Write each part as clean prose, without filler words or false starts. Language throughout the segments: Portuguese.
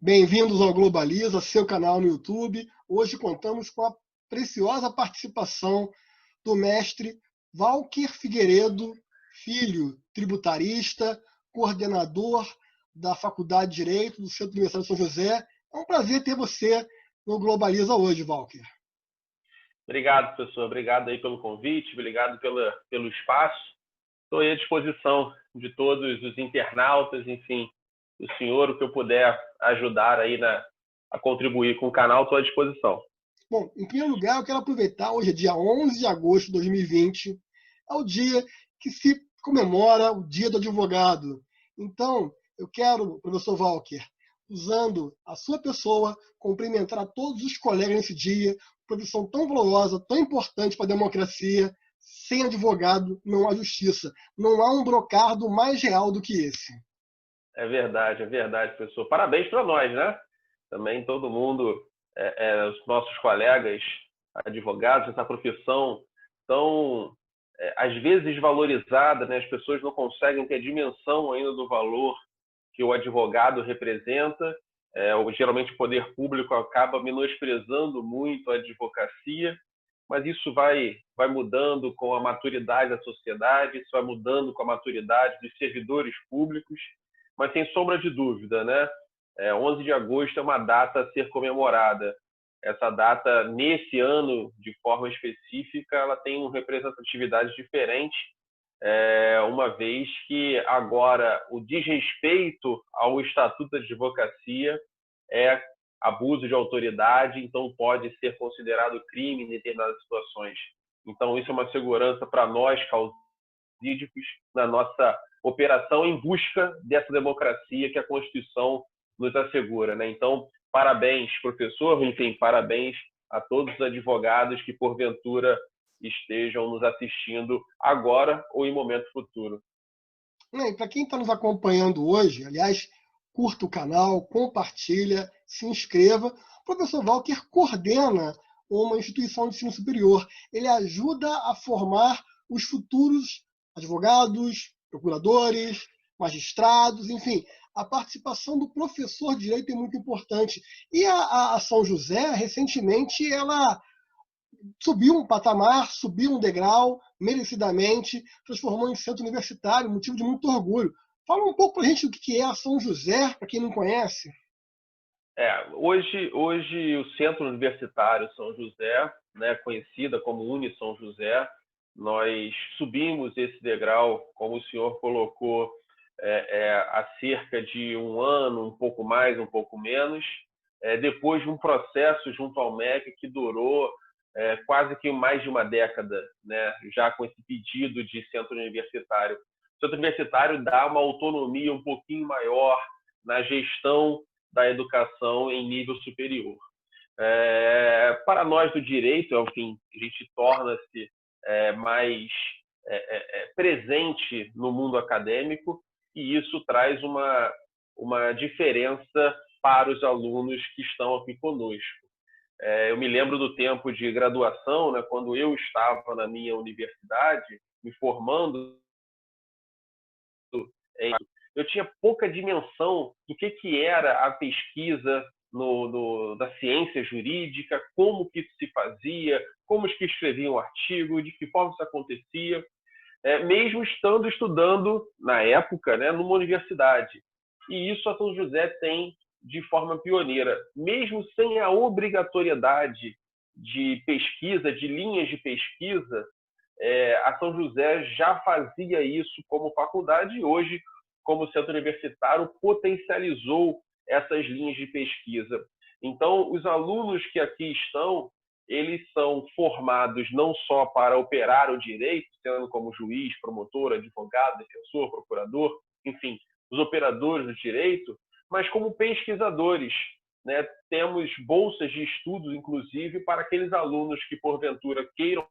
Bem-vindos ao Globaliza, seu canal no YouTube. Hoje contamos com a preciosa participação do mestre Walker Figueiredo Filho, tributarista, coordenador da Faculdade de Direito do Centro Universitário de São José. É um prazer ter você no Globaliza hoje, Walker. Obrigado, professor. Obrigado aí pelo convite, obrigado pelo espaço. Estou à disposição de todos os internautas, enfim, o senhor, o que eu puder ajudar aí a contribuir com o canal, estou à disposição. Bom, em primeiro lugar, eu quero aproveitar, hoje é dia 11 de agosto de 2020, é o dia que se comemora o Dia do Advogado. Então, eu quero, professor Walker, usando a sua pessoa, cumprimentar a todos os colegas nesse dia, profissão tão valorosa, tão importante para a democracia. Sem advogado não há justiça. Não há um brocardo mais real do que esse. É verdade, professor. Parabéns para nós, né? Também todo mundo, os nossos colegas advogados, essa profissão tão, às vezes, desvalorizada, né? As pessoas não conseguem ter dimensão ainda do valor que o advogado representa. Geralmente o poder público acaba menosprezando muito a advocacia, mas isso vai mudando com a maturidade da sociedade, isso vai mudando com a maturidade dos servidores públicos, mas sem sombra de dúvida, né? 11 de agosto é uma data a ser comemorada. Essa data, nesse ano, de forma específica, ela tem uma representatividade diferente, uma vez que agora o desrespeito ao Estatuto da Advocacia é abuso de autoridade, então pode ser considerado crime em determinadas situações. Então isso é uma segurança para nós, causídicos, na nossa operação em busca dessa democracia que a Constituição nos assegura, né? Então, parabéns, professor, enfim, parabéns a todos os advogados que, porventura, estejam nos assistindo agora ou em momento futuro. Para quem está nos acompanhando hoje, aliás, curta o canal, compartilha, se inscreva. O professor Walker coordena uma instituição de ensino superior. Ele ajuda a formar os futuros advogados, procuradores, magistrados, enfim. A participação do professor de direito é muito importante. E a São José, recentemente, ela subiu um patamar, subiu um degrau, merecidamente, transformou em centro universitário, motivo de muito orgulho. Fala um pouco para a gente do que é a São José, para quem não conhece. Hoje o Centro Universitário São José, né, conhecida como Uni São José, nós subimos esse degrau, como o senhor colocou, há cerca de um ano, um pouco mais, um pouco menos, depois de um processo junto ao MEC que durou quase que mais de uma década, né, já com esse pedido de centro universitário. O centro universitário dá uma autonomia um pouquinho maior na gestão da educação em nível superior. Para nós do direito, enfim, a gente torna-se mais presente no mundo acadêmico, e isso traz uma diferença para os alunos que estão aqui conosco. Eu me lembro do tempo de graduação, né, quando eu estava na minha universidade, me formando, eu tinha pouca dimensão do que era a pesquisa da ciência jurídica, como que isso se fazia, como que escrevia um artigo, de que forma isso acontecia, mesmo estudando, na época, né, numa universidade. E isso a São José tem de forma pioneira, mesmo sem a obrigatoriedade de pesquisa, de linhas de pesquisa, a São José já fazia isso como faculdade, e hoje, como centro universitário, potencializou essas linhas de pesquisa. Então, os alunos que aqui estão, eles são formados não só para operar o direito, sendo como juiz, promotor, advogado, defensor, procurador, enfim, os operadores do direito, mas como pesquisadores, né? Temos bolsas de estudos, inclusive, para aqueles alunos que, porventura, queiram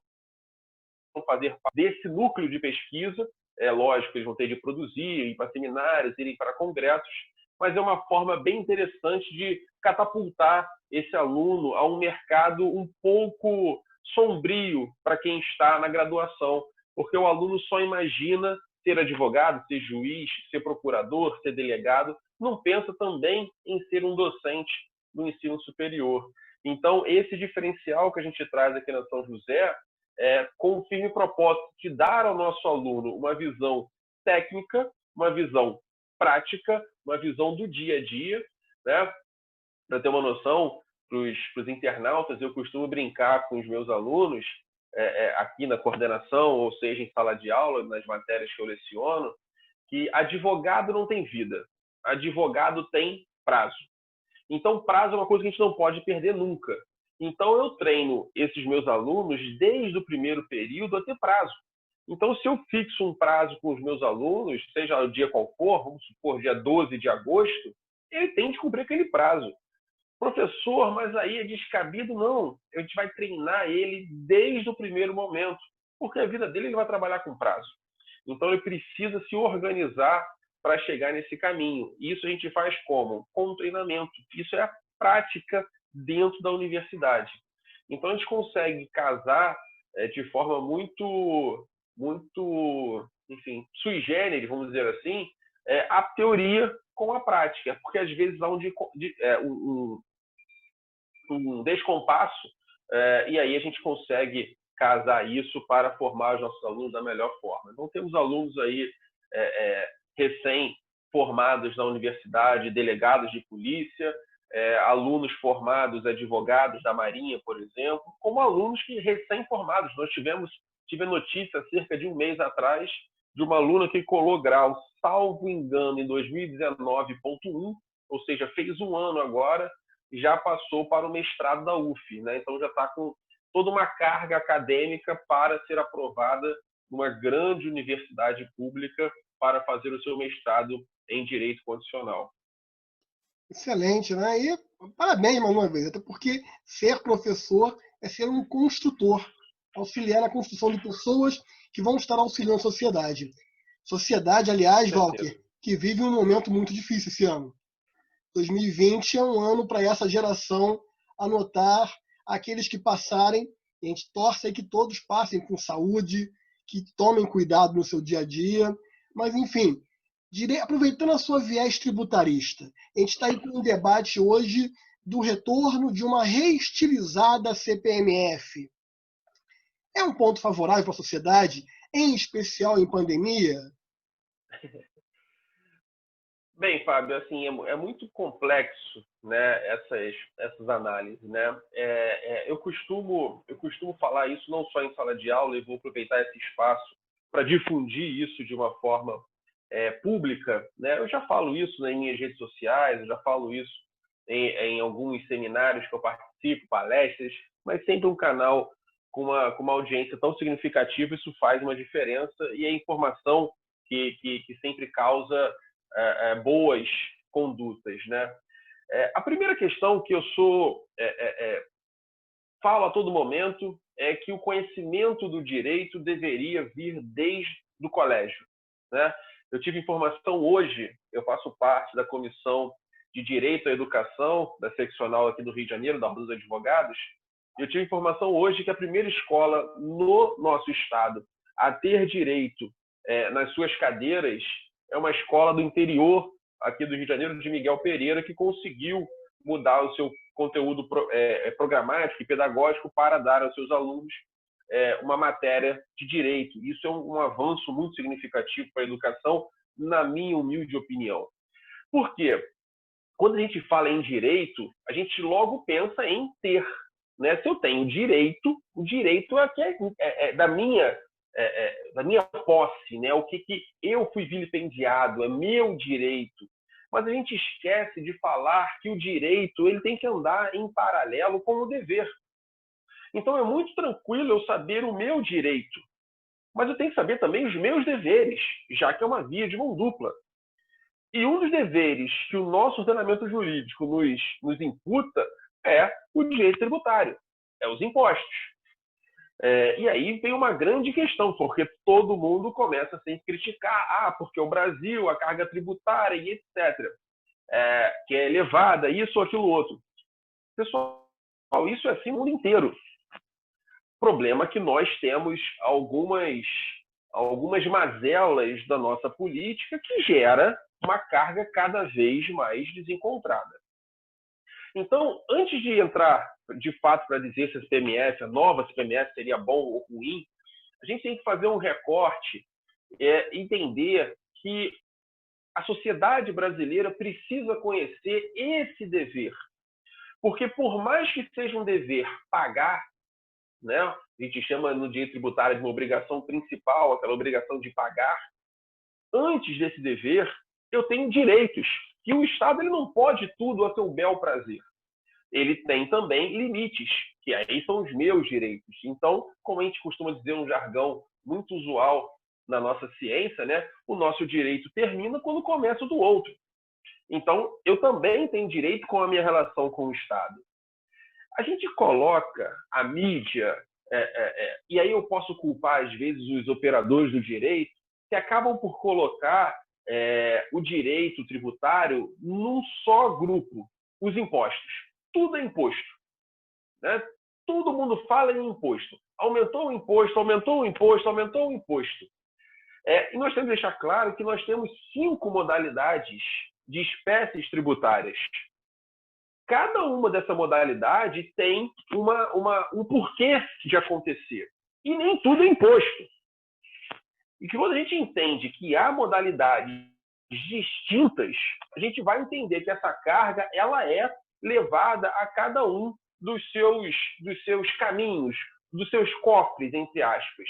fazer parte desse núcleo de pesquisa. É lógico que eles vão ter de produzir, ir para seminários, irem para congressos, mas é uma forma bem interessante de catapultar esse aluno a um mercado um pouco sombrio para quem está na graduação, porque o aluno só imagina ser advogado, ser juiz, ser procurador, ser delegado, não pensa também em ser um docente do ensino superior. Então, esse diferencial que a gente traz aqui na São José com o firme propósito de dar ao nosso aluno uma visão técnica, uma visão prática, uma visão do dia a dia, né? Para ter uma noção, para os internautas, eu costumo brincar com os meus alunos, aqui na coordenação, ou seja, em sala de aula, nas matérias que eu leciono, que advogado não tem vida, advogado tem prazo. Então, prazo é uma coisa que a gente não pode perder nunca. Então, eu treino esses meus alunos desde o primeiro período a ter prazo. Então, se eu fixo um prazo com os meus alunos, seja o dia qual for, vamos supor, dia 12 de agosto, ele tem de cumprir aquele prazo. Professor, mas aí é descabido? Não. A gente vai treinar ele desde o primeiro momento, porque a vida dele ele vai trabalhar com prazo. Então, ele precisa se organizar para chegar nesse caminho. Isso a gente faz como? Com treinamento. Isso é a prática dentro da universidade. Então, a gente consegue casar de forma muito, enfim, sui generis, vamos dizer assim, a teoria com a prática. Porque, às vezes, há um descompasso e aí a gente consegue casar isso para formar os nossos alunos da melhor forma. Então, temos alunos aí recém-formados na universidade, delegados de polícia, alunos formados, advogados da Marinha, por exemplo, como alunos que recém-formados. Nós tive notícia cerca de um mês atrás de uma aluna que colou grau, salvo engano, em 2019.1, ou seja, fez um ano agora, e já passou para o mestrado da UF, né? Então já está com toda uma carga acadêmica para ser aprovada numa grande universidade pública para fazer o seu mestrado em Direito Constitucional. Excelente, né? E parabéns mais uma vez, até porque ser professor é ser um construtor, auxiliar na construção de pessoas que vão estar auxiliando a sociedade. Sociedade, aliás, Walker, que vive um momento muito difícil esse ano. 2020 é um ano para essa geração anotar aqueles que passarem, e a gente torce aí que todos passem com saúde, que tomem cuidado no seu dia a dia, mas enfim, aproveitando a sua viés tributarista, a gente está aí com um debate hoje do retorno de uma reestilizada CPMF. É um ponto favorável para a sociedade, em especial em pandemia? Bem, Fábio, assim, é muito complexo, né, essas análises, né? Eu costumo falar isso não só em sala de aula, e vou aproveitar esse espaço para difundir isso de uma forma pública, né? Eu já falo isso, né, em minhas redes sociais, eu já falo isso em alguns seminários que eu participo, palestras, mas sempre um canal com uma audiência tão significativa, isso faz uma diferença e é informação que sempre causa boas condutas, né? A primeira questão que eu falo a todo momento é que o conhecimento do direito deveria vir desde o colégio, né? Eu tive informação hoje, eu faço parte da Comissão de Direito à Educação da seccional aqui do Rio de Janeiro, da Ordem dos Advogados, e eu tive informação hoje que a primeira escola no nosso estado a ter direito nas suas cadeiras é uma escola do interior aqui do Rio de Janeiro, de Miguel Pereira, que conseguiu mudar o seu conteúdo programático e pedagógico para dar aos seus alunos uma matéria de direito. Isso é um avanço muito significativo para a educação, na minha humilde opinião. Por quê? Quando a gente fala em direito, a gente logo pensa em ter, né? Se eu tenho direito, o direito é da minha posse, né? O que eu fui vilipendiado, é meu direito. Mas a gente esquece de falar que o direito ele tem que andar em paralelo com o dever. Então é muito tranquilo eu saber o meu direito, mas eu tenho que saber também os meus deveres, já que é uma via de mão dupla. E um dos deveres que o nosso ordenamento jurídico nos imputa é o direito tributário, é os impostos. E aí vem uma grande questão, porque todo mundo começa a se criticar, porque o Brasil, a carga tributária e etc., que é elevada, isso ou aquilo outro. Pessoal, isso é assim no mundo inteiro. O problema é que nós temos algumas mazelas da nossa política que gera uma carga cada vez mais desencontrada. Então, antes de entrar, de fato, para dizer se a CPMF, a nova CPMF, seria bom ou ruim, a gente tem que fazer um recorte, entender que a sociedade brasileira precisa conhecer esse dever. Porque, por mais que seja um dever pagar, né, a gente chama no direito tributário de uma obrigação principal, aquela obrigação de pagar, antes desse dever, eu tenho direitos. E o Estado ele não pode tudo a seu bel prazer. Ele tem também limites, que aí são os meus direitos. Então, como a gente costuma dizer um jargão muito usual na nossa ciência, né, o nosso direito termina quando começa o do outro. Então, eu também tenho direito com a minha relação com o Estado. A gente coloca a mídia, e aí eu posso culpar, às vezes, os operadores do direito, que acabam por colocar o direito tributário num só grupo, os impostos. Tudo é imposto, né? Todo mundo fala em imposto. Aumentou o imposto, aumentou o imposto, aumentou o imposto. E nós temos que deixar claro que nós temos 5 modalidades de espécies tributárias. Cada uma dessa modalidade tem um porquê de acontecer. E nem tudo é imposto. E que quando a gente entende que há modalidades distintas, a gente vai entender que essa carga ela é levada a cada um dos seus caminhos, dos seus cofres, entre aspas.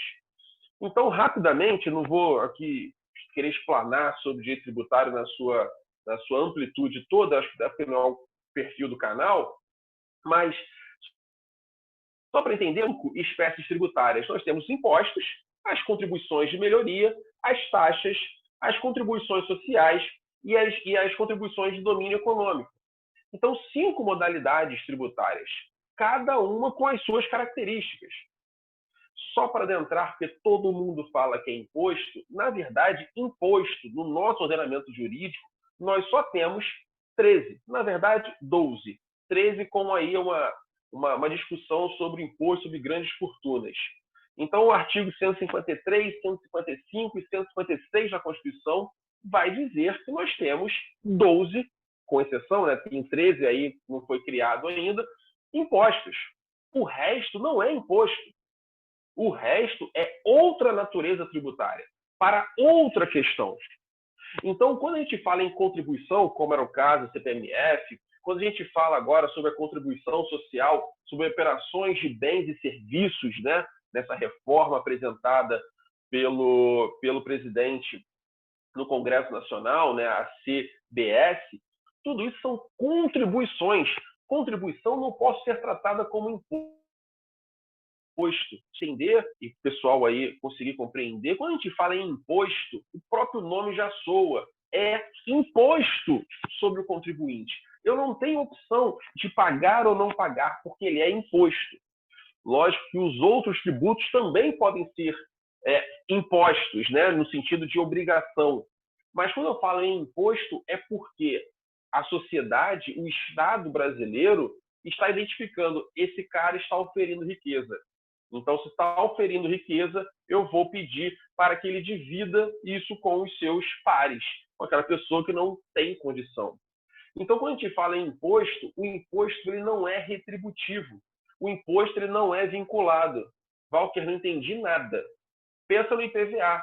Então, rapidamente, não vou aqui querer explanar sobre o direito tributário na sua amplitude toda, acho que deve ter o perfil do canal, mas só para entender, espécies tributárias, nós temos impostos, as contribuições de melhoria, as taxas, as contribuições sociais e as contribuições de domínio econômico. Então, 5 modalidades tributárias, cada uma com as suas características. Só para adentrar, porque todo mundo fala que é imposto, na verdade, imposto, no nosso ordenamento jurídico, nós só temos 13, na verdade, 12. 13 com aí uma discussão sobre imposto sobre grandes fortunas. Então, o artigo 153, 155 e 156 da Constituição vai dizer que nós temos 12, com exceção, né, tem 13 aí, não foi criado ainda, impostos. O resto não é imposto. O resto é outra natureza tributária, para outra questão. Então, quando a gente fala em contribuição, como era o caso do CPMF, quando a gente fala agora sobre a contribuição social, sobre operações de bens e serviços, né, nessa reforma apresentada pelo presidente no Congresso Nacional, né, a CBS, tudo isso são contribuições. Contribuição não pode ser tratada como imposto. Entender, e o pessoal aí conseguir compreender, quando a gente fala em imposto, o próprio nome já soa. É imposto sobre o contribuinte. Eu não tenho opção de pagar ou não pagar, porque ele é imposto. Lógico que os outros tributos também podem ser impostos, né, no sentido de obrigação. Mas quando eu falo em imposto, é porque a sociedade, o Estado brasileiro, está identificando esse cara está oferindo riqueza. Então, se está oferindo riqueza, eu vou pedir para que ele divida isso com os seus pares, com aquela pessoa que não tem condição. Então, quando a gente fala em imposto, o imposto ele não é retributivo. O imposto ele não é vinculado. Walker, não entendi nada. Pensa no IPVA.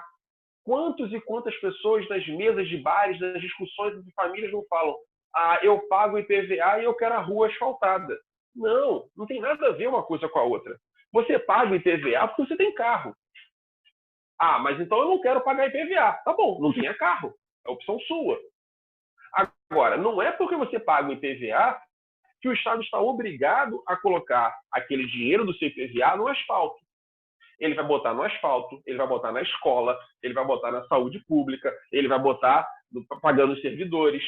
Quantos e quantas pessoas nas mesas de bares, nas discussões de famílias não falam eu pago IPVA e eu quero a rua asfaltada. Não, não tem nada a ver uma coisa com a outra. Você paga o IPVA porque você tem carro. Mas então eu não quero pagar IPVA. Tá bom, não tenha carro. É opção sua. Agora, não é porque você paga o IPVA que o Estado está obrigado a colocar aquele dinheiro do seu IPVA no asfalto. Ele vai botar no asfalto, ele vai botar na escola, ele vai botar na saúde pública, ele vai botar pagando os servidores.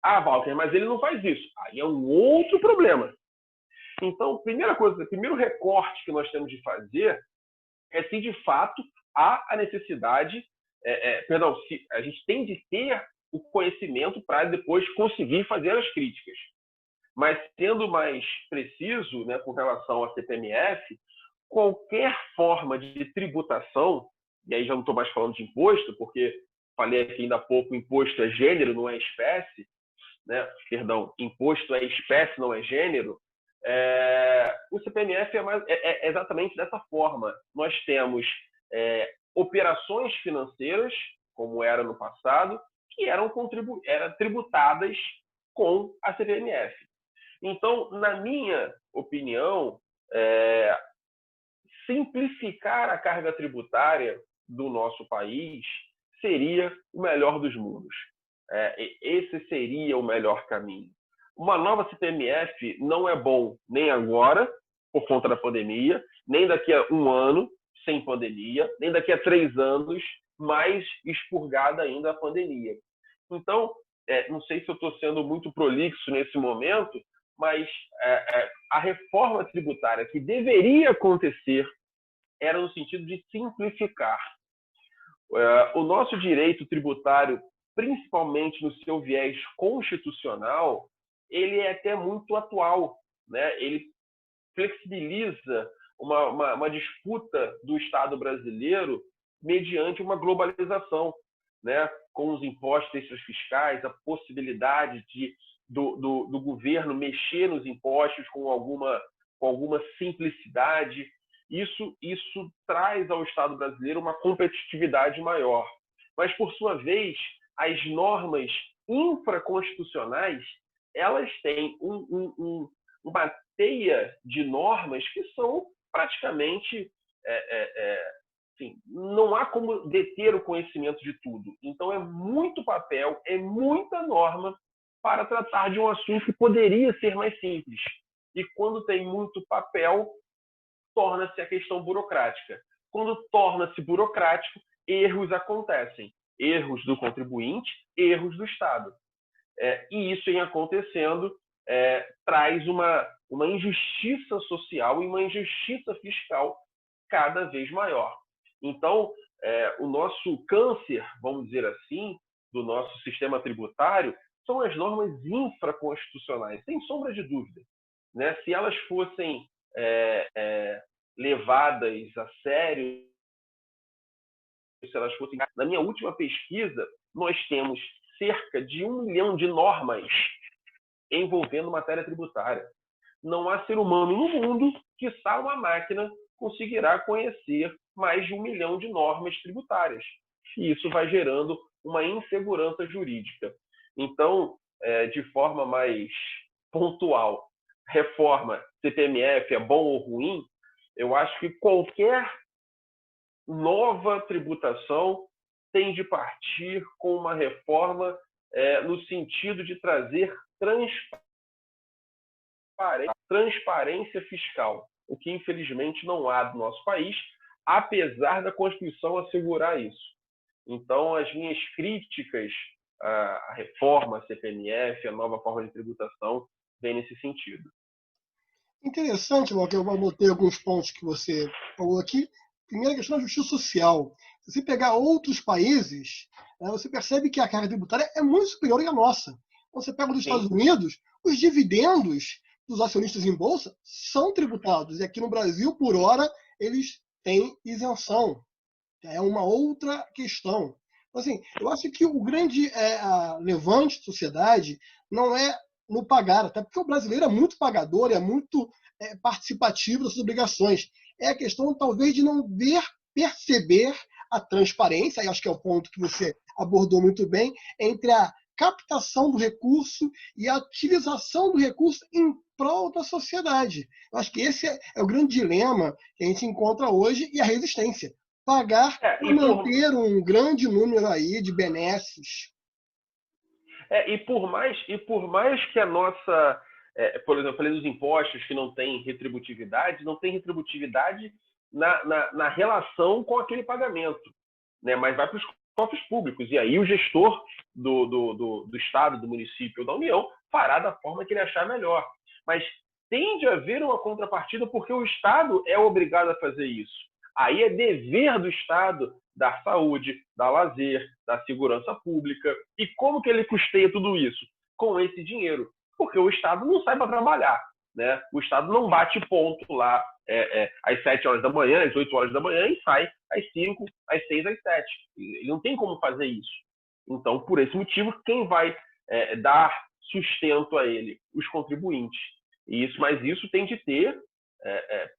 Walter, mas ele não faz isso. Aí é um outro problema. Então, primeira coisa, primeiro recorte que nós temos de fazer é se de fato há a necessidade, se a gente tem de ter o conhecimento para depois conseguir fazer as críticas. Mas, sendo mais preciso, né, com relação à CPMF, qualquer forma de tributação, e aí já não estou mais falando de imposto, porque falei aqui ainda há pouco, imposto é gênero, não é espécie, né? Perdão, imposto é espécie, não é gênero. O CPMF é exatamente dessa forma. Nós temos operações financeiras, como era no passado, que eram tributadas com a CPMF. Então, na minha opinião, simplificar a carga tributária do nosso país seria o melhor dos mundos. Esse seria o melhor caminho. Uma nova CPMF não é bom nem agora, por conta da pandemia, nem daqui a um ano, sem pandemia, nem daqui a 3 anos, mais expurgada ainda a pandemia. Então, não sei se eu estou sendo muito prolixo nesse momento, mas a reforma tributária que deveria acontecer era no sentido de simplificar. O nosso direito tributário, principalmente no seu viés constitucional, ele é até muito atual, né? Ele flexibiliza uma disputa do Estado brasileiro mediante uma globalização, né? Com os impostos extras fiscais, a possibilidade do governo mexer nos impostos com alguma simplicidade. Isso traz ao Estado brasileiro uma competitividade maior. Mas, por sua vez, as normas infraconstitucionais, elas têm uma teia de normas que são praticamente... Enfim, não há como deter o conhecimento de tudo. Então, é muito papel, é muita norma para tratar de um assunto que poderia ser mais simples. E quando tem muito papel, torna-se a questão burocrática. Quando torna-se burocrático, erros acontecem. Erros do contribuinte, erros do Estado. E isso, em acontecendo, traz uma injustiça social e uma injustiça fiscal cada vez maior. Então, o nosso câncer, vamos dizer assim, do nosso sistema tributário, são as normas infraconstitucionais, sem sombra de dúvida. Né? Se elas fossem levadas a sério, se elas fossem... Na minha última pesquisa, nós temos cerca de 1 milhão de normas envolvendo matéria tributária. Não há ser humano no mundo, quiçá uma máquina, conseguirá conhecer mais de 1 milhão de normas tributárias. E isso vai gerando uma insegurança jurídica. Então, de forma mais pontual, reforma CPMF é bom ou ruim? Eu acho que qualquer nova tributação tem de partir com uma reforma no sentido de trazer transparência fiscal, o que infelizmente não há no nosso país, apesar da Constituição assegurar isso. Então, as minhas críticas à reforma, à CPMF, à nova forma de tributação, vêm nesse sentido. Interessante, Walter, eu anotei alguns pontos que você falou aqui. Primeiro, a questão da justiça social. Se você pegar outros países, você percebe que a carga tributária é muito superior à nossa. Então, você pega os Estados Unidos, os dividendos dos acionistas em bolsa são tributados. E aqui no Brasil, por hora, eles têm isenção. É uma outra questão. Então, assim, eu acho que o grande levante da sociedade não é no pagar, até porque o brasileiro é muito pagador, é muito participativo das suas obrigações. É a questão, talvez, de não perceber a transparência, e acho que é o ponto que você abordou muito bem, entre a captação do recurso e a utilização do recurso em prol da sociedade. Eu acho que esse é o grande dilema que a gente encontra hoje e a resistência. Pagar e manter um grande número aí de benesses. E por mais que a nossa... por exemplo, eu falei dos impostos que não tem retributividade, não tem retributividade na relação com aquele pagamento, né? Mas vai para os cofres públicos. E aí o gestor do Estado, do município ou da União fará da forma que ele achar melhor. Mas tem de haver uma contrapartida porque o Estado é obrigado a fazer isso. Aí é dever do Estado dar saúde, dar lazer, dar segurança pública. E como que ele custeia tudo isso? Com esse dinheiro. Porque o Estado não sai para trabalhar. Né? O Estado não bate ponto lá às 7 horas da manhã, às 8 horas da manhã e sai às 5, às 6, às 7. Ele não tem como fazer isso. Então, por esse motivo, quem vai dar sustento a ele? Os contribuintes. Mas isso tem de ter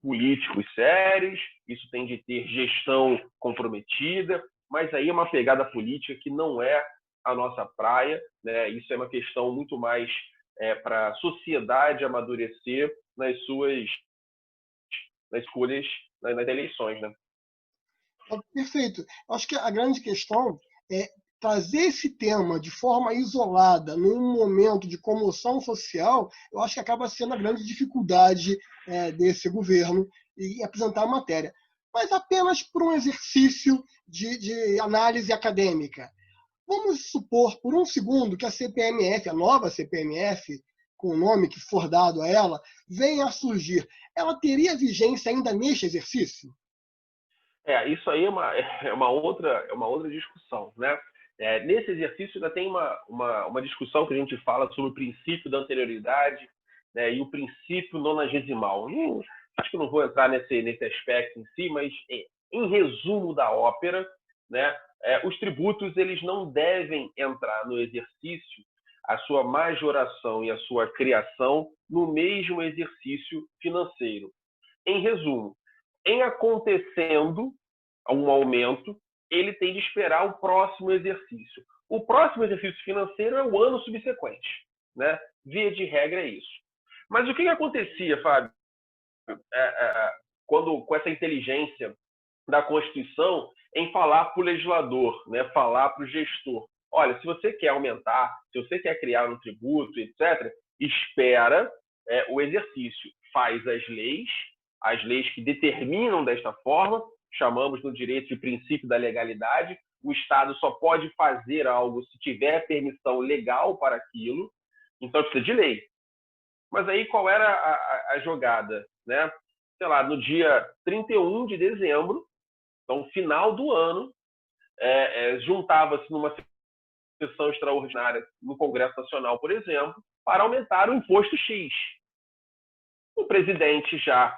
políticos sérios, isso tem de ter gestão comprometida, mas aí é uma pegada política que não é a nossa praia, né? Isso é uma questão muito mais para a sociedade amadurecer nas escolhas, nas eleições, né? Perfeito. Acho que a grande questão é trazer esse tema de forma isolada, num momento de comoção social, eu acho que acaba sendo a grande dificuldade desse governo em apresentar a matéria. Mas apenas por um exercício de análise acadêmica. Vamos supor, por um segundo, que a CPMF, a nova CPMF, com o nome que for dado a ela, venha a surgir. Ela teria vigência ainda neste exercício? Isso aí é uma outra discussão, né? Nesse exercício ainda tem uma discussão que a gente fala sobre o princípio da anterioridade, né, e o princípio nonagesimal. Acho que não vou entrar nesse aspecto em si, mas em resumo da ópera, né, os tributos eles não devem entrar no exercício, a sua majoração e a sua criação, no mesmo exercício financeiro. Em resumo, em acontecendo um aumento, ele tem de esperar o próximo exercício. O próximo exercício financeiro é o ano subsequente, né? Via de regra é isso. Mas o que acontecia, Fábio, quando com essa inteligência da Constituição em falar para o legislador, né? Falar para o gestor, olha, se você quer aumentar, se você quer criar um tributo, etc., espera o exercício, faz as leis que determinam desta forma, chamamos no direito de princípio da legalidade. O Estado só pode fazer algo se tiver permissão legal para aquilo, então precisa de lei. Mas aí qual era a jogada, né? Sei lá, no dia 31 de dezembro, então final do ano, juntava-se numa sessão extraordinária no Congresso Nacional, por exemplo, para aumentar o imposto X. O presidente já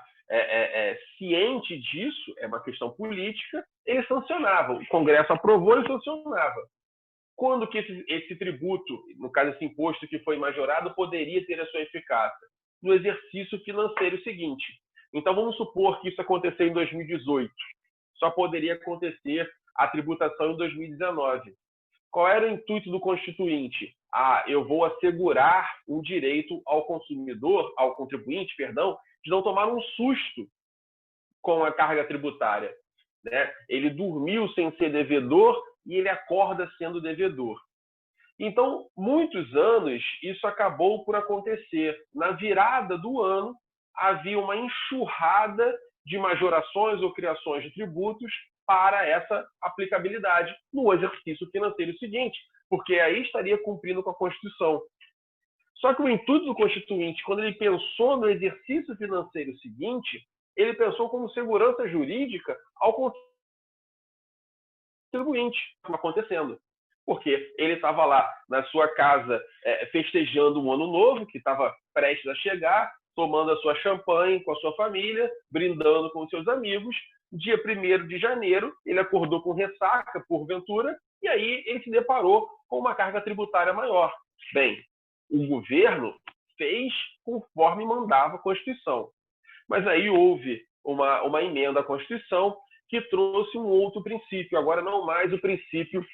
ciente disso, é uma questão política, ele sancionava. O Congresso aprovou e sancionava. Quando que esse tributo, no caso esse imposto que foi majorado, poderia ter a sua eficácia? No exercício financeiro seguinte. Então vamos supor que isso aconteceu em 2018. Só poderia acontecer a tributação em 2019. Qual era o intuito do Constituinte? Eu vou assegurar um direito ao consumidor, ao contribuinte, perdão, de não tomar um susto com a carga tributária, né? Ele dormiu sem ser devedor e ele acorda sendo devedor. Então, muitos anos, isso acabou por acontecer. Na virada do ano, havia uma enxurrada de majorações ou criações de tributos para essa aplicabilidade no exercício financeiro seguinte, porque aí estaria cumprindo com a Constituição. Só que o intuito do Constituinte, quando ele pensou no exercício financeiro seguinte, ele pensou como segurança jurídica ao contribuinte, como acontecendo. Porque ele estava lá na sua casa festejando um ano novo, que estava prestes a chegar, tomando a sua champanhe com a sua família, brindando com seus amigos. Dia 1º de janeiro, ele acordou com ressaca, porventura, e aí ele se deparou com uma carga tributária maior. Bem, o governo fez conforme mandava a Constituição. Mas aí houve uma emenda à Constituição que trouxe um outro princípio, agora não mais o princípio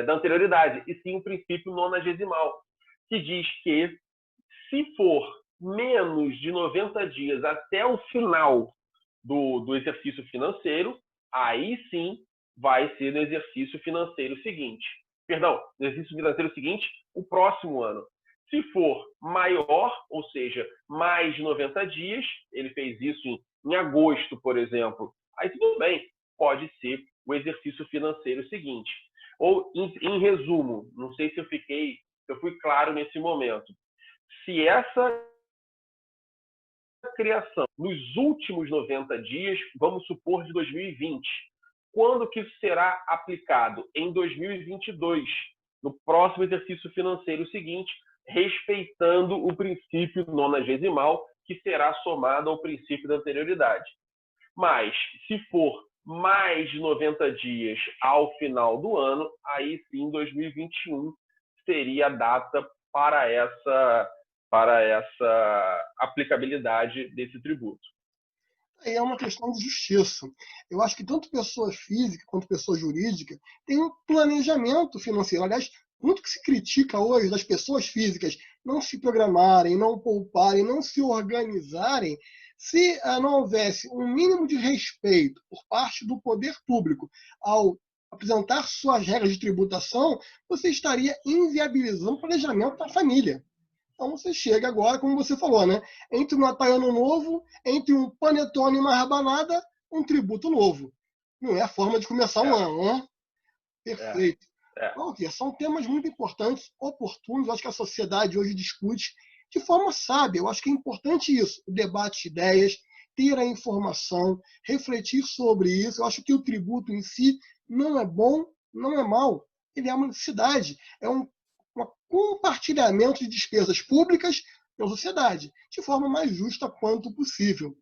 da anterioridade, e sim o princípio nonagesimal, que diz que se for menos de 90 dias até o final do exercício financeiro, aí sim vai ser no exercício financeiro seguinte. Perdão, no exercício financeiro seguinte, o próximo ano. Se for maior, ou seja, mais de 90 dias, ele fez isso em agosto, por exemplo, aí tudo bem, pode ser o exercício financeiro seguinte. Ou, em resumo, não sei se eu fui claro nesse momento, se essa criação nos últimos 90 dias, vamos supor de 2020, quando que isso será aplicado? Em 2022, no próximo exercício financeiro seguinte, respeitando o princípio nonagesimal, que será somado ao princípio da anterioridade. Mas, se for mais de 90 dias ao final do ano, aí sim, 2021 seria a data para essa aplicabilidade desse tributo. Aí é uma questão de justiça. Eu acho que tanto pessoa física quanto pessoa jurídica têm um planejamento financeiro. Aliás, muito que se critica hoje das pessoas físicas não se programarem, não pouparem, não se organizarem, se não houvesse um mínimo de respeito por parte do poder público ao apresentar suas regras de tributação, você estaria inviabilizando o planejamento da família. Então você chega agora, como você falou, né? Entre um Natal e Ano Novo, entre um panetone e uma rabanada, um tributo novo. Não é a forma de começar um ano, né? Perfeito. Walker, são temas muito importantes, oportunos. Eu acho que a sociedade hoje discute de forma sábia. Eu acho que é importante isso, o debate de ideias, ter a informação, refletir sobre isso. Eu acho que o tributo em si não é bom, não é mal. Ele é uma necessidade, é um compartilhamento de despesas públicas pela sociedade, de forma mais justa quanto possível.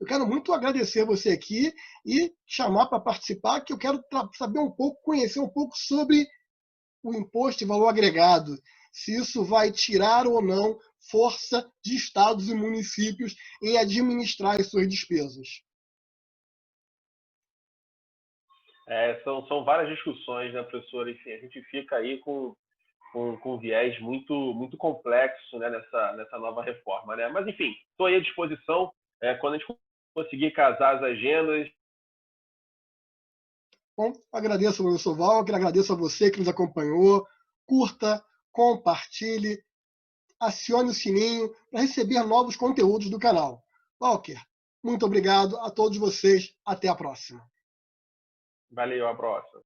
Eu quero muito agradecer você aqui e chamar para participar, que eu quero saber um pouco, conhecer um pouco sobre o imposto de valor agregado, se isso vai tirar ou não força de estados e municípios em administrar as suas despesas. São várias discussões, né, professor? Enfim, a gente fica aí com um viés muito complexo, né, nessa nova reforma, né? Mas, enfim, estou aí à disposição quando a gente conseguir casar as agendas. Bom, agradeço ao professor Walker, agradeço a você que nos acompanhou. Curta, compartilhe, acione o sininho para receber novos conteúdos do canal. Walker, muito obrigado a todos vocês. Até a próxima. Valeu, a próxima.